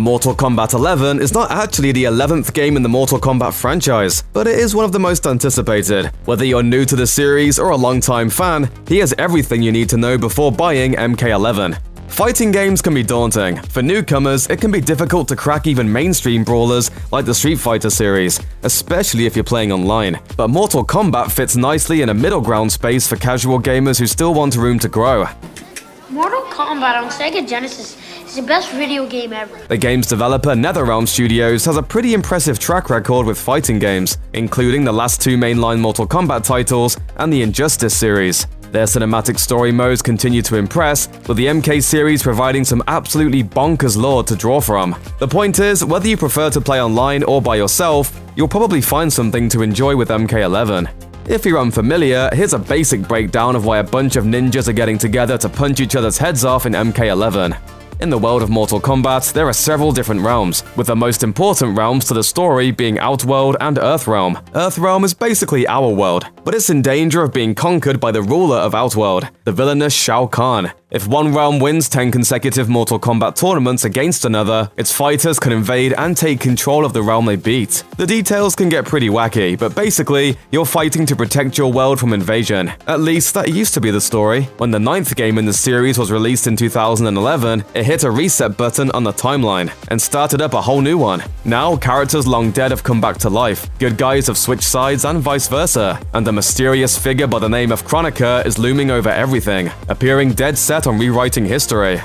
Mortal Kombat 11 is not actually the 11th game in the Mortal Kombat franchise, but it is one of the most anticipated. Whether you're new to the series or a long-time fan, here's everything you need to know before buying MK11. Fighting games can be daunting. For newcomers, it can be difficult to crack even mainstream brawlers like the Street Fighter series, especially if you're playing online. But Mortal Kombat fits nicely in a middle ground space for casual gamers who still want room to grow. Mortal Kombat on Sega Genesis is the best video game ever. The game's developer NetherRealm Studios has a pretty impressive track record with fighting games, including the last two mainline Mortal Kombat titles and the Injustice series. Their cinematic story modes continue to impress, with the MK series providing some absolutely bonkers lore to draw from. The point is, whether you prefer to play online or by yourself, you'll probably find something to enjoy with MK11. If you're unfamiliar, here's a basic breakdown of why a bunch of ninjas are getting together to punch each other's heads off in MK11. In the world of Mortal Kombat, there are several different realms, with the most important realms to the story being Outworld and Earthrealm. Earthrealm is basically our world, but it's in danger of being conquered by the ruler of Outworld, the villainous Shao Kahn. If one realm wins 10 consecutive Mortal Kombat tournaments against another, its fighters can invade and take control of the realm they beat. The details can get pretty wacky, but basically, you're fighting to protect your world from invasion. At least, that used to be the story. When the 9th game in the series was released in 2011, it hit a reset button on the timeline and started up a whole new one. Now, characters long dead have come back to life, good guys have switched sides and vice versa, and a mysterious figure by the name of Kronika is looming over everything, appearing dead set on rewriting history.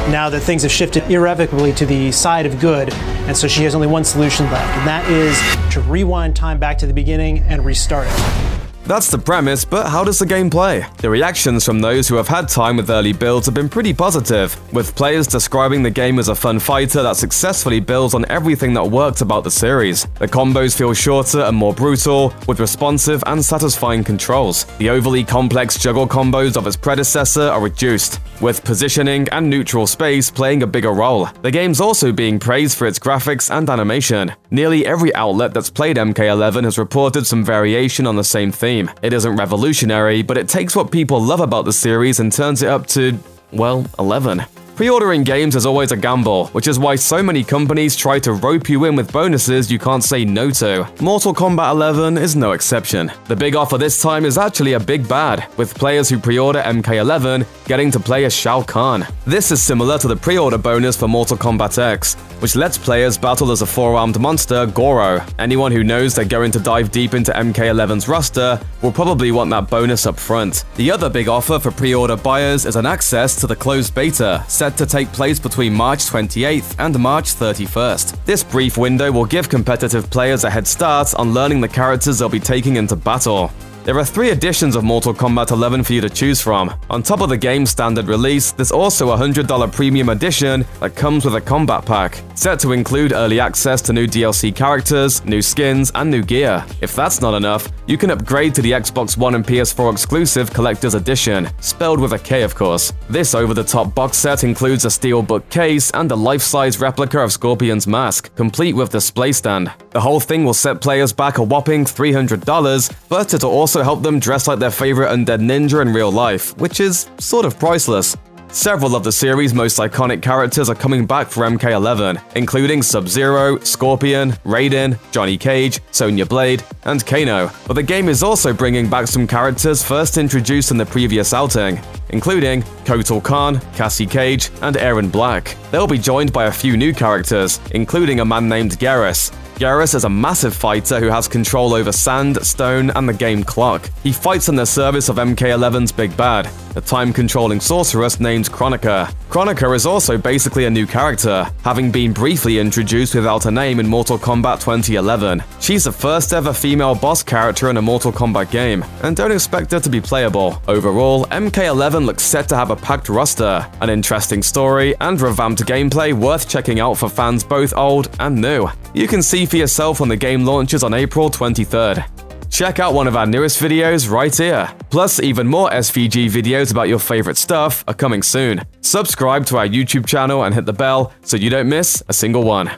Now that things have shifted irrevocably to the side of good, and so she has only one solution left, and that is to rewind time back to the beginning and restart it. That's the premise, but how does the game play? The reactions from those who have had time with early builds have been pretty positive, with players describing the game as a fun fighter that successfully builds on everything that worked about the series. The combos feel shorter and more brutal, with responsive and satisfying controls. The overly complex juggle combos of its predecessor are reduced, with positioning and neutral space playing a bigger role. The game's also being praised for its graphics and animation. Nearly every outlet that's played MK11 has reported some variation on the same theme. It isn't revolutionary, but it takes what people love about the series and turns it up to, well, 11. Pre-ordering games is always a gamble, which is why so many companies try to rope you in with bonuses you can't say no to. Mortal Kombat 11 is no exception. The big offer this time is actually a big bad, with players who pre-order MK11 getting to play as Shao Kahn. This is similar to the pre-order bonus for Mortal Kombat X, which lets players battle as a four-armed monster, Goro. Anyone who knows they're going to dive deep into MK11's roster will probably want that bonus up front. The other big offer for pre-order buyers is an access to the closed beta, set to take place between March 28th and March 31st. This brief window will give competitive players a head start on learning the characters they'll be taking into battle. There are 3 editions of Mortal Kombat 11 for you to choose from. On top of the game's standard release, there's also a $100 premium edition that comes with a combat pack, set to include early access to new DLC characters, new skins, and new gear. If that's not enough, you can upgrade to the Xbox One and PS4 exclusive Collector's Edition, spelled with a K of course. This over-the-top box set includes a steelbook case and a life-size replica of Scorpion's mask, complete with display stand. The whole thing will set players back a whopping $300, but it'll also help them dress like their favorite undead ninja in real life, which is sort of priceless. Several of the series' most iconic characters are coming back for MK11, including Sub-Zero, Scorpion, Raiden, Johnny Cage, Sonya Blade, and Kano. But the game is also bringing back some characters first introduced in the previous outing, including Kotal Khan, Cassie Cage, and Aaron Black. They'll be joined by a few new characters, including a man named Garrus. Garrus is a massive fighter who has control over sand, stone, and the game clock. He fights in the service of MK11's big bad, a time-controlling sorceress named Kronika. Kronika is also basically a new character, having been briefly introduced without a name in Mortal Kombat 2011. She's the first ever female boss character in a Mortal Kombat game, and don't expect her to be playable. Overall, MK11 looks set to have a packed roster, an interesting story, and revamped gameplay worth checking out for fans both old and new. You can see for yourself when the game launches on April 23rd. Check out one of our newest videos right here. Plus, even more SVG videos about your favorite stuff are coming soon. Subscribe to our YouTube channel and hit the bell so you don't miss a single one.